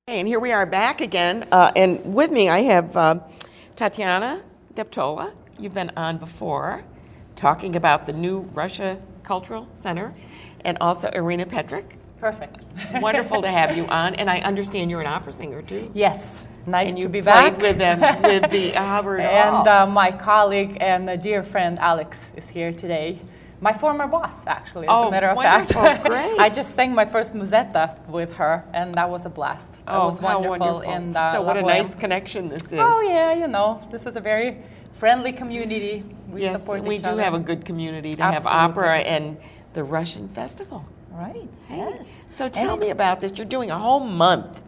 And here we are back again, and with me I have Tatiana Deptola. You've been on before, talking about the new Russia Cultural Center, and also Irina Petrik. Perfect. Wonderful to have you on, and I understand you're an opera singer too. Yes, nice and to be back. back. With them, with the Hubbard And my colleague and a dear friend Alex is here today. My former boss, actually, as a matter of fact. Great. I just sang my first musetta with her, and that was a blast. That was wonderful. Wonderful. And, so what a nice connection this is. Oh, yeah, you know, this is a very friendly community. We yes, support we each do other. have a good community to Absolutely. have opera and the Russian festival. Right, Hey. yes. So tell me about this. You're doing a whole month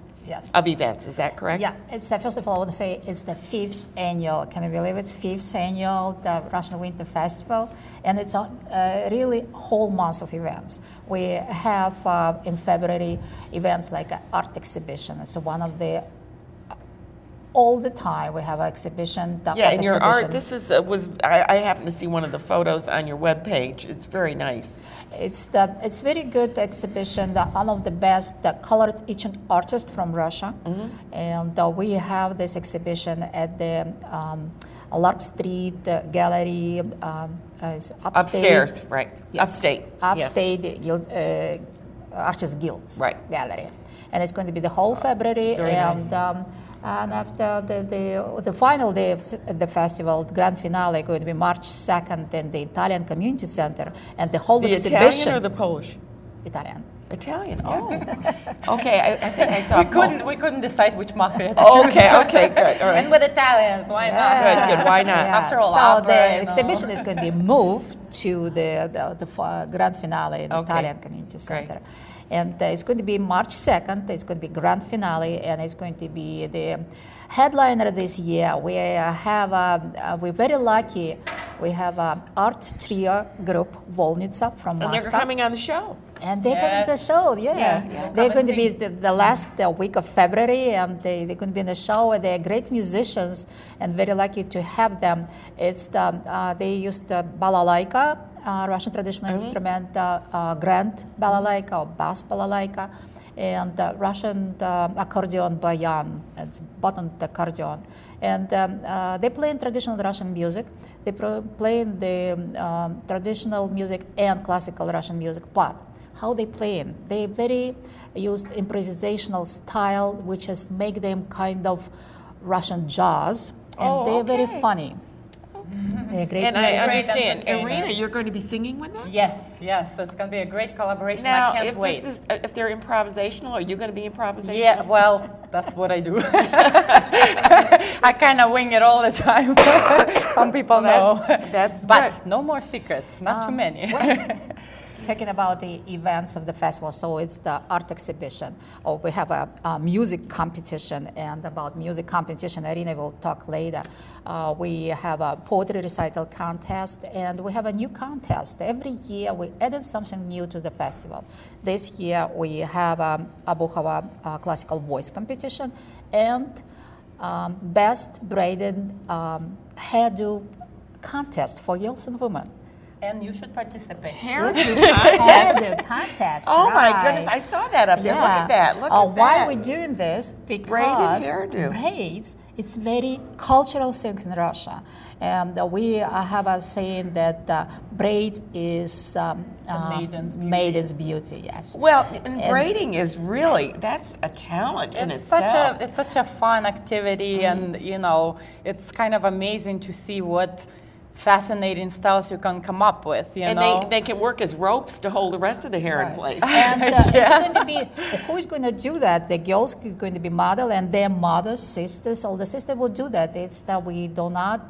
of events, is that correct? Yeah, it's first of all, I want to say it's the 5th annual, can you believe it's 5th annual, the Russian Winter Festival, and it's a really whole month of events. We have in February events like an art exhibition. It's one of the all the time we have an exhibition. And your art, this is, I happened to see one of the photos on your webpage. It's very nice. It's very good exhibition, one of the best colored ancient artists from Russia. And we have this exhibition at the Lark Street Gallery, is upstairs, right? Yes. Upstate. Artists Guild's Gallery. And it's going to be the whole February. Very nice. And after the final day of the festival, the grand finale, going to be March 2nd in the Italian Community Center, and the whole exhibition. The Italian or the Polish? Italian. Italian. Oh, okay. I think I saw. We couldn't decide which mafia to choose. Okay, good. All right. And with Italians, why not? Good. Why not? After all, so opera, the exhibition is going to be moved to the grand finale in the Italian Community Center. Great. And it's going to be March 2nd. It's going to be grand finale, and it's going to be the headliner this year. We're very lucky. We have an art trio group, Volnitsa from Moscow. And they're coming on the show. And they're coming to the show, They're going to be the last week of February, and they're going to be in the show. They're great musicians, and very lucky to have them. They used the balalaika, Russian traditional instrument, grand balalaika or bass balalaika, and Russian accordion bayan, it's buttoned accordion. And they play in traditional Russian music. They play in the traditional music and classical Russian music, but how they play in. They very used improvisational style, which has make them kind of Russian jazz, and they're very funny. They're great. And I understand, Irina, you're going to be singing with them? Yes, it's going to be a great collaboration. Now, I can't wait. If they're improvisational, are you going to be improvisational? Yeah, well, that's what I do. I kind of wing it all the time. Some people know. That's but good. no more secrets, not too many. Talking about the events of the festival, so it's the art exhibition. We have a music competition, and about music competition, Irina will talk later. We have a poetry recital contest, and we have a new contest. Every year we added something new to the festival. This year we have a Abukhova classical voice competition and best braided hairdo contest for girls and women. And you should participate. Hairdo contest. Oh my goodness, I saw that up there. Look at that. Look at why that. we're doing this? Because Braided hairdo. braids, it's very cultural thing in Russia. And we have a saying that braid is maiden's beauty, yes. Well, and braiding is really, that's a talent in itself. It's such a fun activity, and you know, it's kind of amazing to see what fascinating styles you can come up with, you know. And they can work as ropes to hold the rest of the hair in place. And it's going to be, who's going to do that? The girls are going to be model, and their mothers, sisters, all the sisters will do that. It's that we do not,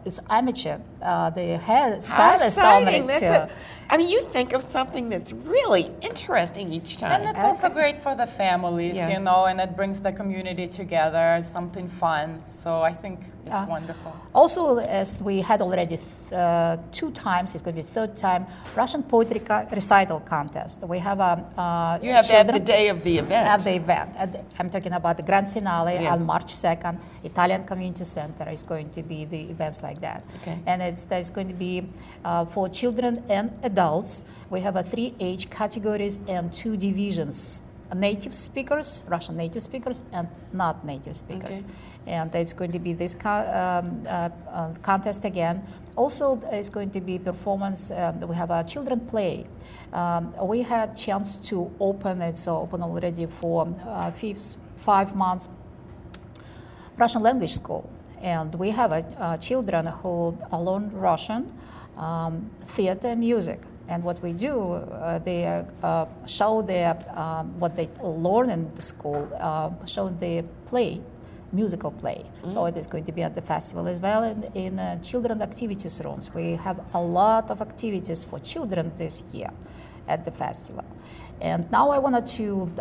it's amateur. The hair stylist only. I mean, you think of something that's really interesting each time. And it's also great for the families, you know, and it brings the community together, something fun. So I think it's wonderful. Also, as we had already 2 times, it's going to be 3rd time, Russian poetry recital contest. We have a you have that the day of the event. At the event. I'm talking about the grand finale on March 2nd. Italian Community Center is going to be the events like that. Okay. And it's going to be for children and adults. We have 3 age categories and 2 divisions. native speakers, Russian native speakers, and not native speakers. Okay. And it's going to be this contest again. Also, it's going to be performance. We have a children play. We had chance to open. It's open already for 5 months. Russian language school, and we have children who learn Russian, theater, and music. And what we do, they show what they learn in the school, show the play, musical play. So it is going to be at the festival as well. And in children activities rooms, we have a lot of activities for children this year at the festival. And now I wanted to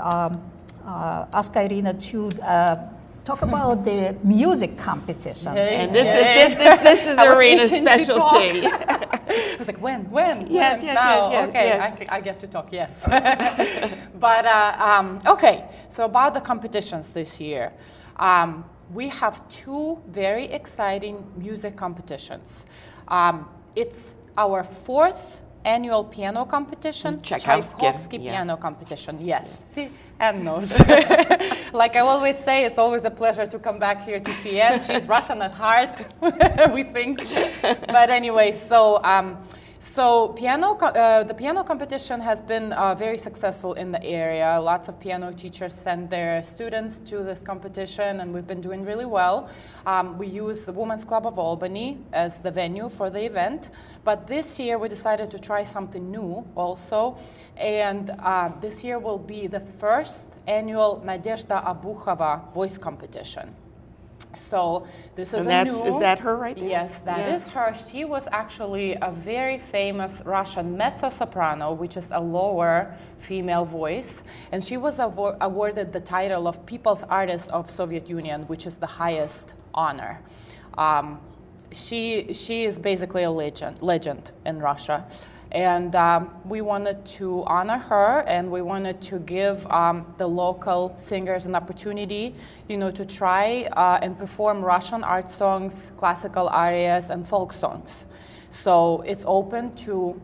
ask Irina to talk about the music competitions. And this is Irina's specialty. I was like, when? Yes. Okay, yes. I get to talk, yes. But, okay, so about the competitions this year. We have 2 very exciting music competitions. It's our 4th annual piano competition, Tchaikovsky piano competition, yes. See, Anne knows. Like I always say, it's always a pleasure to come back here to see Anne. She's Russian at heart, we think. But anyway, so the piano competition has been very successful in the area. Lots of piano teachers send their students to this competition, and we've been doing really well. We use the Women's Club of Albany as the venue for the event, but this year we decided to try something new also, and this year will be the first annual Nadezhda Abukhova voice competition. So this is is that her right there? Yes, that is her. She was actually a very famous Russian mezzo-soprano, which is a lower female voice, and she was awarded the title of People's Artist of Soviet Union, which is the highest honor. She is basically a legend in Russia. And we wanted to honor her, and we wanted to give the local singers an opportunity, to try and perform Russian art songs, classical arias, and folk songs. So it's open to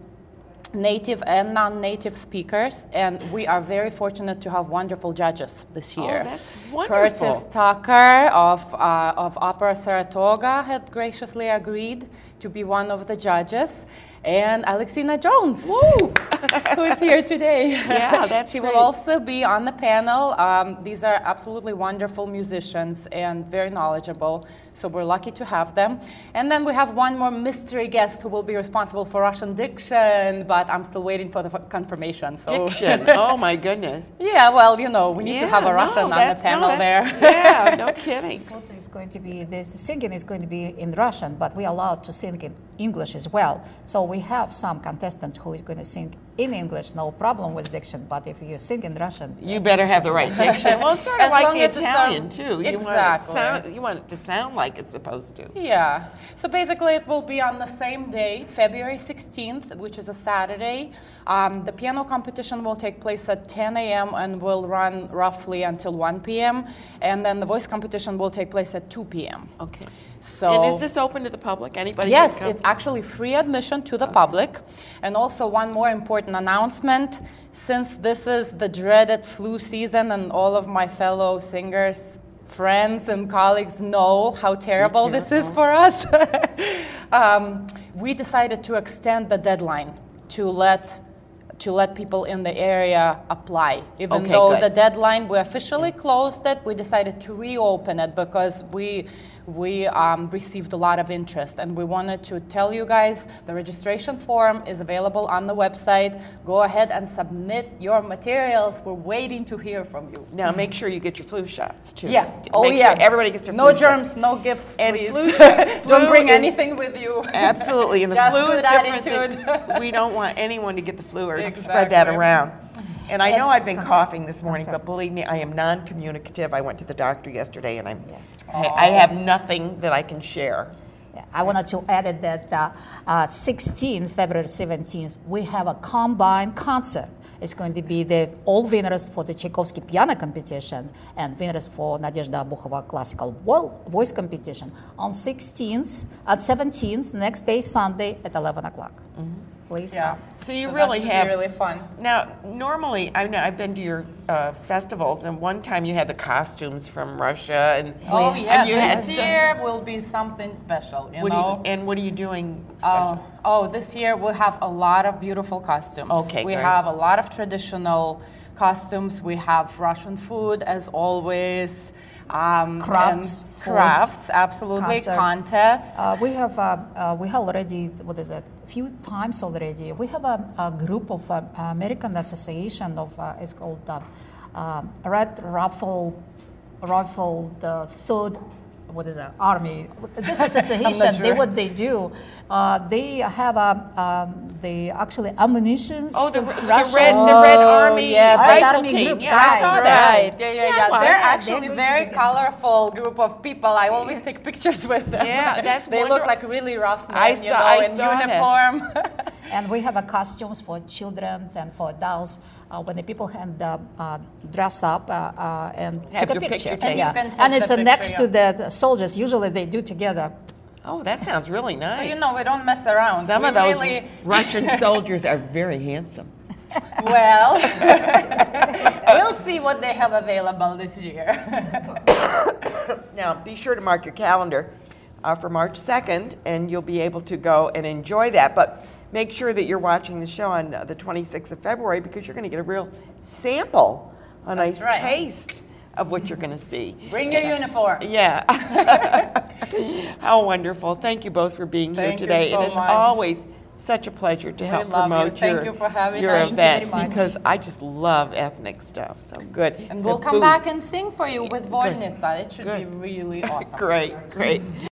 native and non-native speakers, and we are very fortunate to have wonderful judges this year. Oh, that's wonderful. Curtis Tucker of Opera Saratoga had graciously agreed to be one of the judges. And Alexina Jones, who is here today. Yeah, that's She great. will also be on the panel. These are absolutely wonderful musicians and very knowledgeable, so we're lucky to have them. And then we have one more mystery guest who will be responsible for Russian diction, but I'm still waiting for the confirmation. So. Diction, oh my goodness. Yeah, well, we need to have a Russian on the panel there. Yeah, no kidding. The singing is going to be in Russian, but we are allowed to sing in English as well. So we have some contestant who is going to sing in English, no problem with diction, but if you sing in Russian... You better have the right diction. Well, it's sort of like the Italian, too. Exactly. You want it to sound like it's supposed to. Yeah. So basically it will be on the same day, February 16th, which is a Saturday. The piano competition will take place at 10 a.m. and will run roughly until 1 p.m. And then the voice competition will take place at 2 p.m. Okay. So, and is this open to the public? Anybody yes, can come? it's actually free admission to the public. And also one more important announcement. Since this is the dreaded flu season and all of my fellow singers, friends and colleagues know how terrible this is for us, we decided to extend the deadline to let people in the area apply. Even though the deadline, we officially closed it, we decided to reopen it because we received a lot of interest, and we wanted to tell you guys the registration form is available on the website. Go ahead and submit your materials. We're waiting to hear from you. Now make sure you get your flu shots too. Yeah. Make sure everybody gets their no flu germs, shots. No gifts, and please. Don't bring anything with you. Absolutely, and the Just flu is good different. We don't want anyone to get the flu or spread that around. And I know I've been coughing this morning, but believe me, I am non-communicative. I went to the doctor yesterday, and I have nothing that I can share. Yeah, I wanted to add that February 17th, we have a combined concert. It's going to be all winners for the Tchaikovsky piano competition and winners for Nadezhda Abukhova classical voice competition on 17th, next day, Sunday at 11 o'clock. Mm-hmm. please Yeah. come. So you that really should have. be really fun. Now, normally, I know I've been to your festivals, and one time you had the costumes from Russia, and Oh yeah, and you had this some- year will be something special. You know. what are you doing special? This year we'll have a lot of beautiful costumes. Okay, we great. have a lot of traditional costumes. We have Russian food as always. Crafts, and food, crafts, absolutely, concert. contests. We have already, what is it, few times already. We have a group of American Association of, it's called Red Rifle, the Third, what is that, Army. This association, sure. what they do, they have the actually ammunitions. Oh, the Russia. Red Army yeah, Red rifle Army team. group, Yeah, I saw right. that. Right, yeah. why. They're Yeah, actually they're very going together. colorful group of people. I always take pictures with them. Yeah, that's They look wonderful. like really rough men, I you saw- know, I in saw that. uniform. And we have a costumes for children and for adults. When the people can dress up and Have take a your picture picture. taken. You can take And it's the next picture, to the soldiers. Usually they do together. Oh, that sounds really nice. So, you know, we don't mess around. Some we of those really, Russian soldiers are very handsome. well, we'll see what they have available this year. Now, be sure to mark your calendar for March 2nd, and you'll be able to go and enjoy that. But make sure that you're watching the show on the 26th of February, because you're going to get a real sample, a nice right. taste of what you're going to see. Bring your uniform. Yeah. How wonderful. Thank you both for being here Thank you today. so and it's much. always such a pleasure to help love you. promote Thank you for having your us. Thank you event, very much. because I just love ethnic stuff. So good. And we'll The come back foods. and sing for you with Volnitsa. It should be Good. really awesome. Great, great.